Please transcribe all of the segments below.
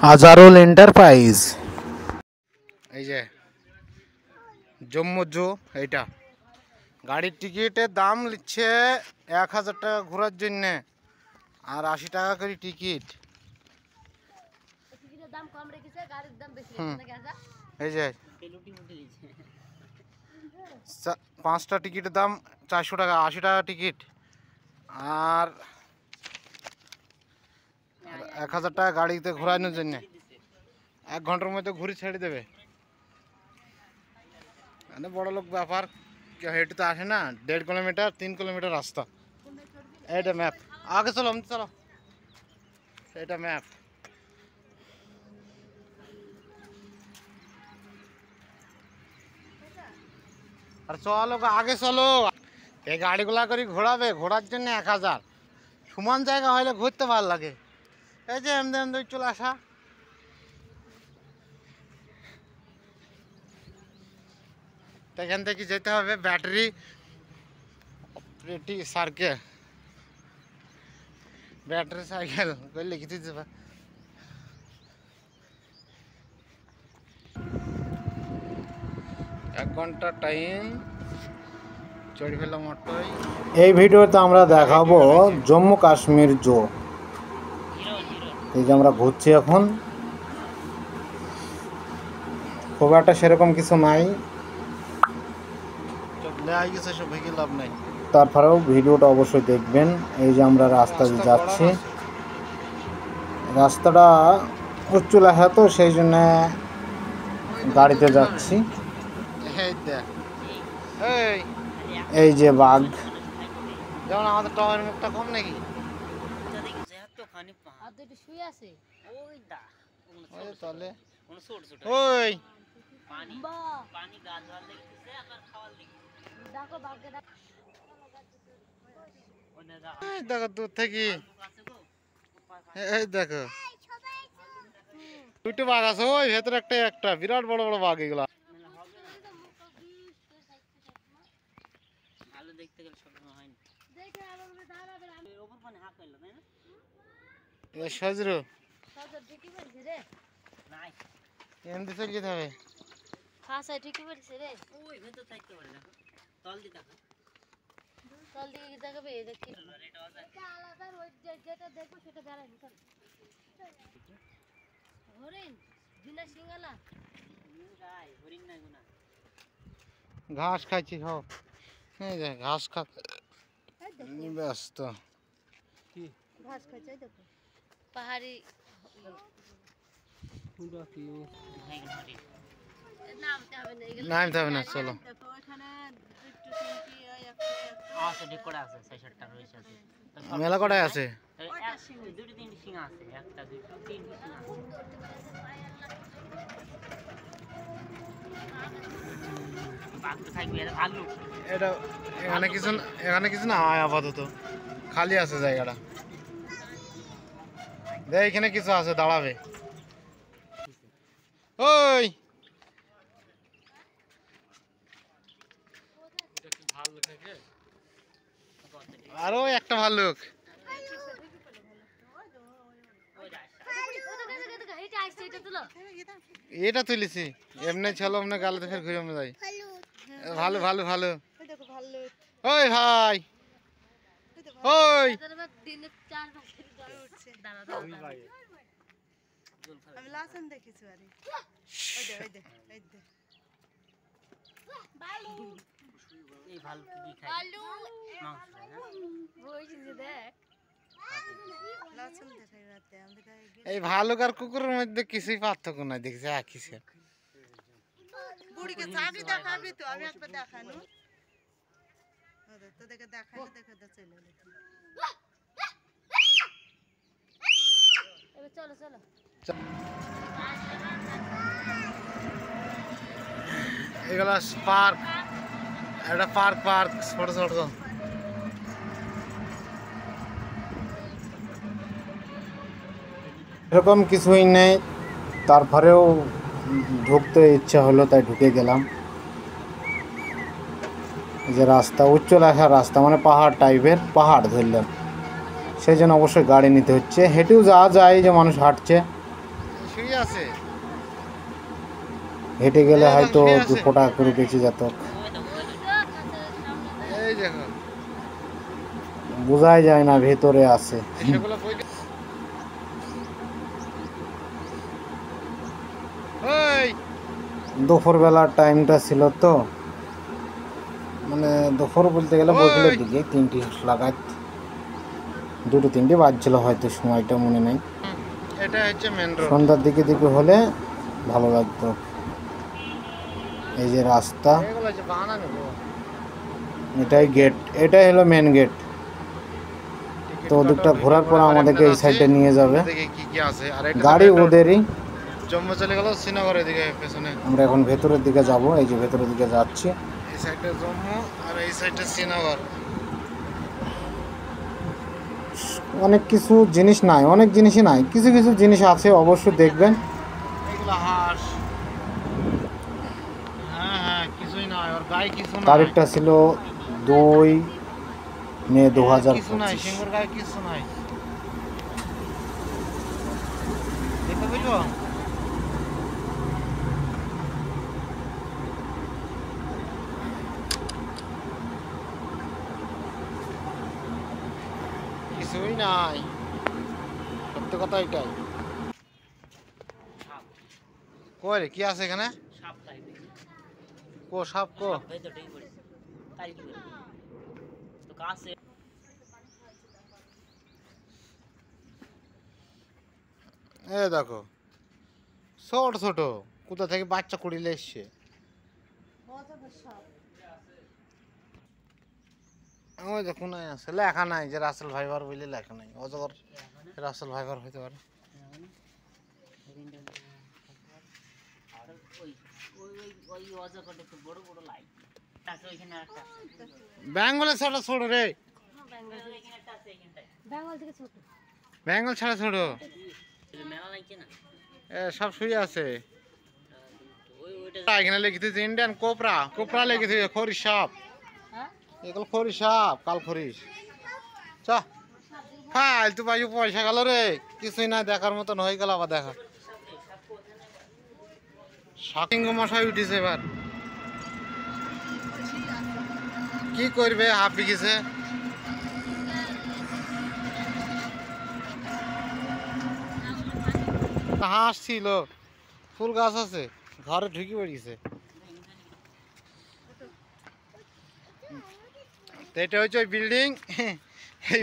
Azharul enterprise. এই যে জম্মু জু, এইটা গাড়ির টিকিটের দাম নিচ্ছে 1000 টাকা ঘোরার জন্য, আর 80 টাকা করে টিকিট। এই যে 5টা টিকিটের দাম 400 টাকা, 80 টাকা টিকিট, আর 1000 টাকা গাড়িতে ঘোরানোর জন্য। 1 ঘন্টার মধ্যে ঘুরে ছেড়ে দেবে। মানে বড় লোক ব্যাপার, হেঁটে তো আসে না। 1.5 কিলোমিটার 3 কিলোমিটার রাস্তা। এইটা ম্যাপ, আগে চলো চলো, এটা ম্যাপ। আর চলো আগে চলো, এই গাড়িগুলা করে ঘোরাবে, ঘোরার জন্য 1000। সমান জায়গা হলে ঘুরতে ভালো লাগে। এই যে এমনি এমনি চলে আসা। এখান থেকে যেতে হবে ব্যাটারি সার্কেল, ব্যাটারি সাইকেল লিখে দিতে। 1 ঘন্টা টাইম চড়ে ফেলাম অটোয়। এই ভিডিওতে আমরা দেখাবো জম্মু কাশ্মীর জু। এই যে আমরা ঘুরছি এখন, খুব একটা সেরকম কিছু নাই, লাভ নাই। তারপরেও ভিডিওটা অবশ্যই দেখবেন। এই যে আমরা রাস্তা দিয়ে যাচ্ছি, রাস্তাটা উচ্চ লেখা তো সেই জন্য গাড়িতে যাচ্ছি। এই যে বাঘ, যেমন আমাদের টমের মুখটা কম নাকি? ওই দেখো দূর থেকে, এই দেখো 2টো বাঘ আছে। ওই ভেতরে একটা বিরাট বড় বড় বাঘ। এগুলা সজরু এমনি চলে যেতে হবে। ঘাস খাইছি, খাও। এই যে ঘাস খাচ্ছে ব্যস্ত। ঘাস খাইছে দেখো, পাহাড়ি নামতে হবে না, চলো। মেলা কটায় আছে? এটা এখানে কিছু না, আপাতত খালি আছে জায়গাটা। দেখ এখানে কিছু আছে, দাঁড়াবে। ওই আরো একটা ভাল্লুক। এটা তুলেছি এমনি ছিল, এমনি গালে ফের ঘুরে এমনি যাই। ভালো ভালো ভালো। ওই ভাই, ওই আমি লাসন দেখেছি আরে। ওই দে এই ভালু কি খায়? ভালু মাংস খায় না? ওই যে দেখ লাসন দেখাই রাতে আমাদের। এই ভালুক আর কুকুরের মধ্যে কিছুই পার্থক্য নাই, দেখছি একই সে। বুড়িকে চাবি দেখাবি তো, আমি একবার দেখানো। ওদের তো দেখে দেখানো, দেখে তো চলে এলো। এবার চলো চলো। এগুলা পার্ক, এটা পার্ক ছোট ছোট। এরকম কিছুই নেই, তারপরেও ঢুকতে ইচ্ছা হলো তাই ঢুকে গেলাম। যে রাস্তা উচ্চ লেখা রাস্তা, মানে পাহাড় টাইপের, পাহাড় ধরলাম, সেই জন্য অবশ্যই গাড়ি নিতে হচ্ছে। হেঁটেও যাওয়া যায়, যে মানুষ হাঁটছে। শুয়ে আছে, হেঁটে গেলে এই হয়তো শুয়ে আছে। 200 টাকা করে বেঁচে যেত। এই দেখো বোঝাই যায় না ভেতরে আছে। সেগুলো বইলে ওই দুপুরবেলার টাইমটা ছিল তো, মানে দুপুর বলতে গেলে বৈকালের ওই দিকে 3টি লাগাত, 2-3টে বাজছিল হয়তো, সময়টা মনে নেই। এটা হচ্ছে মেন রোড। সন্ধ্যার দিকে দিকে হলে ভালো লাগতো। এই যে রাস্তা, এগুলো হচ্ছে বানানো গো। এটাই গেট, এটাই হলো মেন গেট। টিকিট তো ওদিকটা কাটো, ঘোরার ভিডিও পর করে আমাদেরকে এই আছে, সাইডে নিয়ে যাবে। দেখি কি কি আছে। আর এটা গাড়ি ওদেরই। জম্মু চলে গেল শ্রীনগরের দিকে পেছনে। আমরা এখন ভেতরের দিকে যাব, এই যে ভেতরের দিকে যাচ্ছি। এই সাইডটা জম্মু আর এই সাইডটা শ্রীনগর। অনেক কিছু জিনিস নাই, অনেক জিনিসই নাই, কিছু কিছু জিনিস আছে, অবশ্যই দেখবেন। এগুলো হাঁস। হ্যাঁ হ্যাঁ, কিছুই নাই, ওর গায়ে কিছু নাই। তারিখটা ছিল 2 মে কিছু নাই, 2025। সিংহর গায়ে কিছু নাই। দেখতে বুঝবো? কিছুই নাই, সত্যি কথা এটাই। কই রে, কি আছে এখানে? কো সাপ কো? এ দেখো ছোট ছোট, কোথা থেকে বাচ্চা কুড়িলে এসছে। ওই যে কোনায় আছে, লেখা নাই যে রাসেল ভাইবার বলে, লেখা নাই। অজগর রাসেল ভাইবার হইতে পারে। বেঙ্গলে ছাড়া ছোট রে, বেঙ্গল ছাড়া ছোট। এ সব শুয়ে আছে। এখানে লিখেছে ইন্ডিয়ান কোপরা, কোপরা লিখেছে খরি সাপ। এগুলো খরি সাপ, কাল খরিস। চ ফালতু পাই পয়সা গেল রে, কিছুই না দেখার মতন হয়ে গেল। আবার দেখা শপিং মশাই উঠিছে। এবার কি করবে, হাঁপি গেছে। হাঁস ছিল, ফুল গাছ আছে, ঘরে ঢুকি পড়িয়েছে। এটা হচ্ছে ওই বিল্ডিং। এই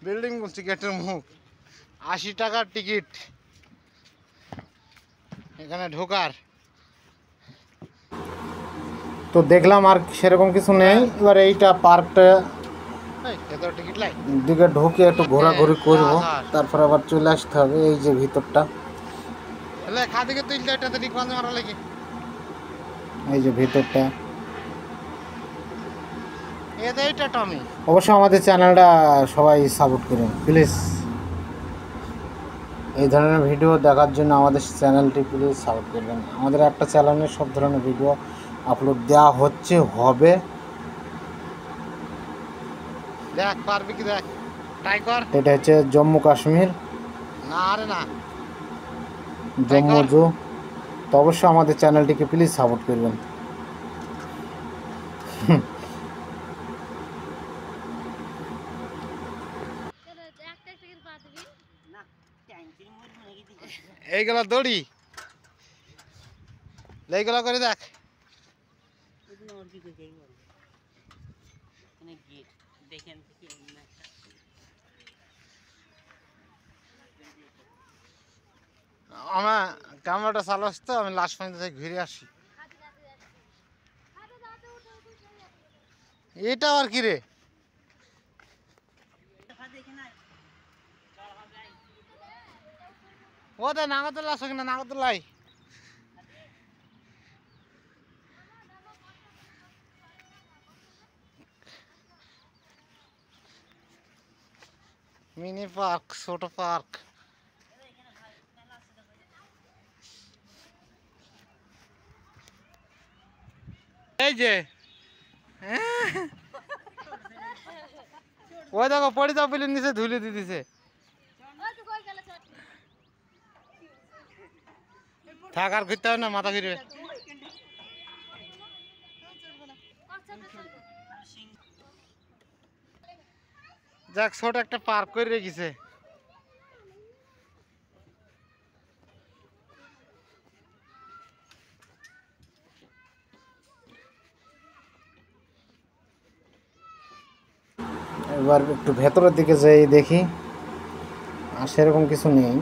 বিল্ডিং বলছি, গেটের মুখ। 80 টাকার টিকিট এখানে ঢোকার। তো দেখলাম আর সেরকম কিছু নেই। এবার এইটা পার্কটা ভেতর টিকিট লাই। দিকে ঢুকে একটু ঘোরাঘুরি করব, তারপর আবার চলে আসতে হবে। এই যে ভিতরটা, খা দিকে তুলতে, এটাতে রিকোয়াজ মারা লাগে। এই যে ভিতরটা। এইটা টমি। অবশ্য আমাদের চ্যানেলটা সবাই সাপোর্ট করুন প্লিজ। এই ধরনের ভিডিও দেখার জন্য আমাদের চ্যানেলটি প্লিজ সাপোর্ট করবেন। আমাদের একটা চ্যানেলে সব ধরনের ভিডিও আপলোড দেওয়া হচ্ছে, হবে। দেখ পারবি কি, দেখ ট্রাই কর। এটা হচ্ছে জম্মু কাশ্মীর, না আরে না, জম্মু জু। তো অবশ্যই আমাদের চ্যানেলটিকে প্লিজ সাপোর্ট করবেন। এইগুলা দড়ি, এইগুলা করে দেখ। আমার ক্যামেরাটা চালু আসছে তো, আমি লাস্ট পয়েন্ট থেকে ঘুরে আসি। এটা আর কি রে, ও দে নাগরদোলা আসো কিনা, নাগরদোলাই। মিনি পার্ক, ছোট পার্ক। এই যে ওই দেখো পড়ে যাও বলে নিচে ধুলে দিয়ে দিছে। থাক আর ঘুরতে হবে না, মাথা ঘুরবে। যাক, ছোট একটা পার্ক করে রেখেছে। এবার একটু ভেতরের দিকে যাই দেখি, আর সেরকম কিছু নেই।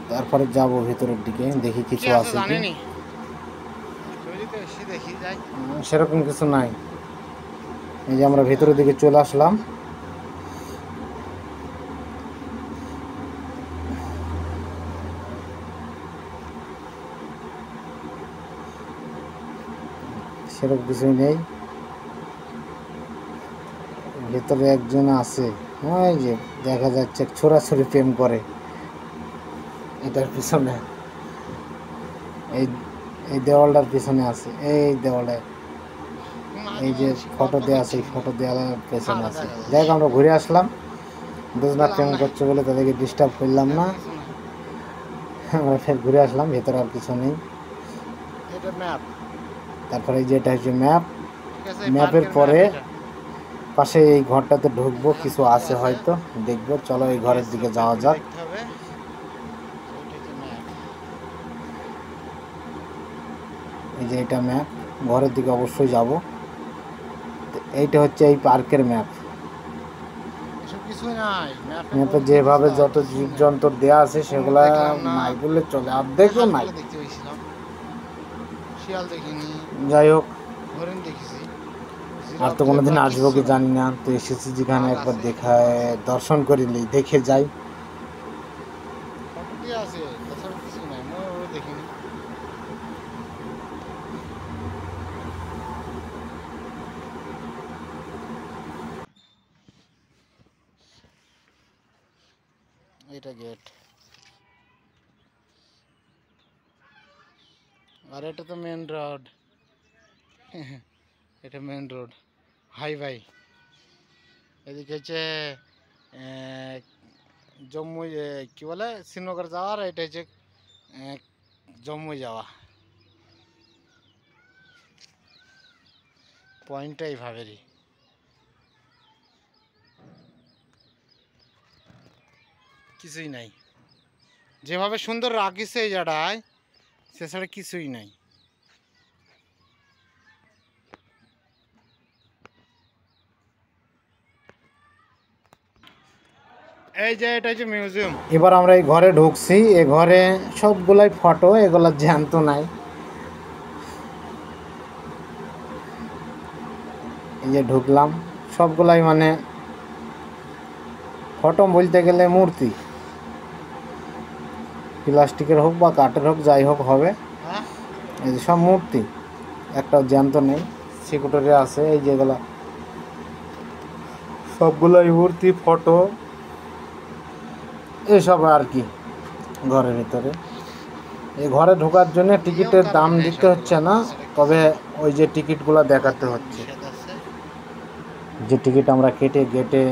তারপরে যাব ভেতরের দিকে, দেখি কি কিছু আছে আছে কি। জানেনি, চলিতে এসে দেখি যাই। সেরকম কিছু নাই। এই যে আমরা ভেতরের দিকে চলে আসলাম। সেরকম কিছুই নেই। ভেতরে একজন আছে, ওই যে দেখা যাচ্ছে ছোড়াছুড়ি প্রেম করে এটার পিছনে। এই এই দেওয়ালটার পিছনে আছে, এই দেওয়ালে এই যে ফটো দেওয়া আছে, এই ফটো দেওয়ালের পেছনে আছে। যাই হোক, আমরা ঘুরে আসলাম। দুজনা প্রেম করছে বলে তাদেরকে ডিস্টার্ব করলাম না, আমরা ফের ঘুরে আসলাম। ভেতরে আর কিছু নেই। এটা ম্যাপ। তারপরে এই যে এটা হচ্ছে ম্যাপ। ঠিক আছে, এই ম্যাপের পার্কের পরে ম্যাপ এটা। পাশে এই ঘরটাতে ঢুকবো, কিছু আছে হয়তো, দেখবো। চলো এই ঘরের দিকে যাওয়া যাক। দেখতে হবে। ওইটা হচ্ছে ম্যাপ। এই যে এটা ম্যাপ, ঘরের দিকে অবশ্যই যাব। এইটা হচ্ছে এই পার্কের ম্যাপ। এসব কিছুই নাই ম্যাপে যেভাবে যত জীবজন্তু দেয়া আছে সেগুলা দেখলাম না। নাই বললে চলে, অর্ধেকও নাই। দেখতে পেয়েছিলাম, শিয়াল দেখিনি, যাই হোক, হরিণ দেখেছি, আর তো কোনোদিন আসবো কি জানি না, তো এসেছি যেখানে একবার দেখায় দর্শন করে নিই, দেখে যাই। ফটো দিয়ে আছে, তাছাড়া কিছু নাই, ময়ূরও দেখিনি। এটা গেট, আর এটা তো মেন রোড। এটা মেন রোড, হাইওয়ে। এদিকে হচ্ছে জম্মু, কি বলে, শ্রীনগর যাওয়ার, এটা হচ্ছে জম্মু যাওয়া। পয়েন্টটা এইভাবেরই। কিছুই নাই, যেভাবে সুন্দর রাখিছে এই জায়গায়, সে ছাড়া কিছুই নাই। এই যে এটা হচ্ছে মিউজিয়াম। এবার আমরা এই ঘরে ঢুকছি। এ ঘরে সবগুলাই ফটো, এগুলা জ্যান্ত নাই। এই যে ঢুকলাম, সবগুলাই মানে ফটো বলতে গেলে মূর্তি, প্লাস্টিকের হোক বা কাঠের হোক, যাই হোক হবে। হ্যাঁ, এই যে সব মূর্তি, একটা জ্যান্ত নেই। সিকিউরিটি আছে, এই যেগুলা সবগুলাই মূর্তি, ফটো, এসব আর কি ঘরের ভিতরে। এই ঘরে ঢোকার জন্য টিকিটের দাম দিতে হচ্ছে না, তবে ওই যে টিকিটগুলো দেখাতে হচ্ছে, নিষেধ আছে, যে টিকিট আমরা কেটে গেটে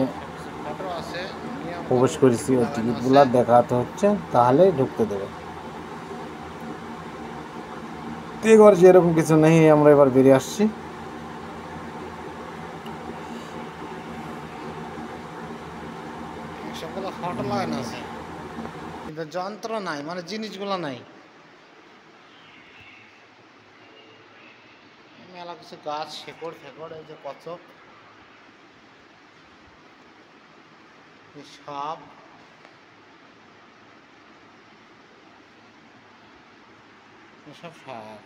ফটো আছে, নিয়ম প্রবেশ কানুন করেছি, ওই লাগানো টিকিটগুলো আছে। দেখাতে হচ্ছে, তাহলেই ঢুকতে দেবে। এবার যেরকম কিছু নেই, আমরা এবার বেরিয়ে আসছি। সবগুলো ফটো লাগানো আছে, কিন্তু যন্ত্র নাই, মানে জিনিসগুলো নাই। মেলা কিছু গাছ, শেকড় ফেকড়, এই যে কচক, এই সাপ, এসব সাপ,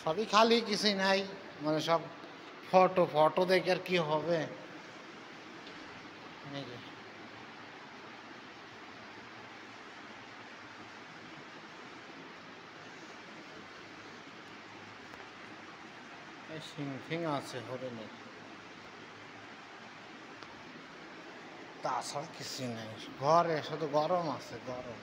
সবই খালি, কিছুই নাই, মানে সব ফটো। ফটো দেখে আর কি হবে। এই যে এই সিং ফিং আছে হরিণের, তাছাড়া কিছুই নেই। ঘরে শুধু গরম আছে, গরম।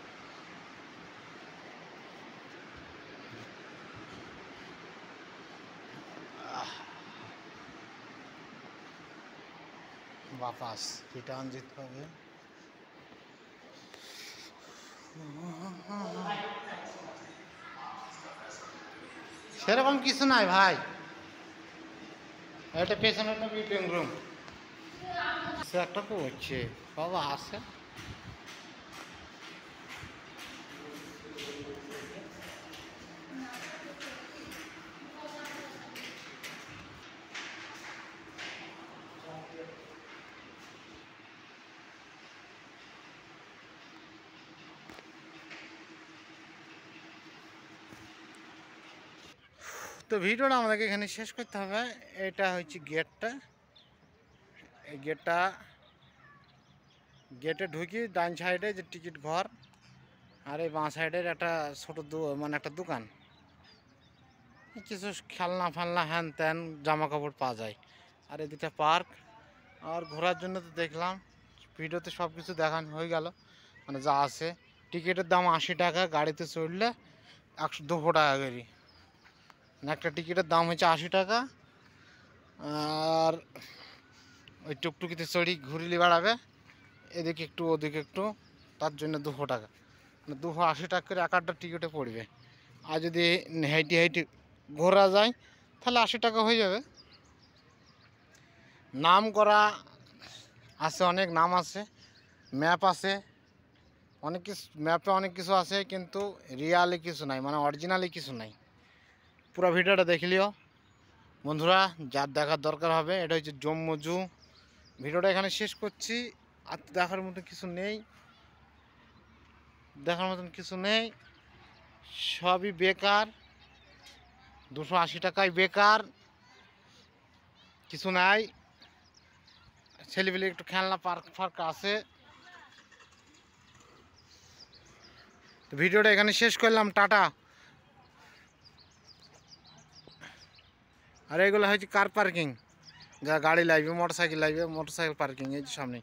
বাতাস রিটার্ন যেতে হবে। সেরকম কিছু নাই ভাই, এটা পেছনে একটা মিটিং রুম। সে একটা করছে বাবা আসে। তো ভিডিওটা আমাদেরকে এখানে শেষ করতে হবে। এটা হচ্ছে গেটটা, এই গেটে ঢুকি ডান সাইডে যে টিকিট ঘর, আর এই বাঁ সাইডের একটা ছোট মানে একটা দোকান, কিছু খেলনা ফেলনা হ্যান ত্যান জামা কাপড় পাওয়া যায়। আর এদিকটা পার্ক। আর ঘোরার জন্য তো দেখলাম ভিডিওতে সব কিছু দেখানো হয়ে গেল, মানে যা আছে। টিকিটের দাম 80 টাকা, গাড়িতে চড়লে 200 টাকা করে। একটা টিকিটের দাম হচ্ছে 80 টাকা। আর ওই টুকটুকিতে চড়ি ঘুরিলি বেড়াবে, এদিকে একটু ওদিকে একটু, তার জন্য 200 টাকা, মানে 280 টাকা করে এক একটা টিকিটে পড়বে। আর যদি হেঁটে ঘোরা যায় তাহলে 80 টাকা হয়ে যাবে। নাম করা আছে, অনেক নাম আছে, ম্যাপ আছে, অনেক কিছু ম্যাপে অনেক কিছু আছে, কিন্তু রিয়ালি কিছু নাই, মানে অরিজিনালি কিছু নাই। পুরো ভিডিওটা দেখলিও বন্ধুরা, যার দেখার দরকার হবে। এটা হচ্ছে জম্মু জু। ভিডিওটা এখানে শেষ করছি। আর দেখার মতো কিছু নেই, দেখার মতন কিছু নেই, সবই বেকার। 280 টাকায় বেকার, কিছু নাই। ছেলেপিলে একটু খেলনা পার্ক ফার্ক আছে। তো ভিডিওটা এখানে শেষ করলাম, টাটা। আর এগুলো হচ্ছে কার পার্কিং, যা গাড়ি লাগবে, মোটরসাইকেল লাগবে, মোটরসাইকেল পার্কিং এই যে সামনে।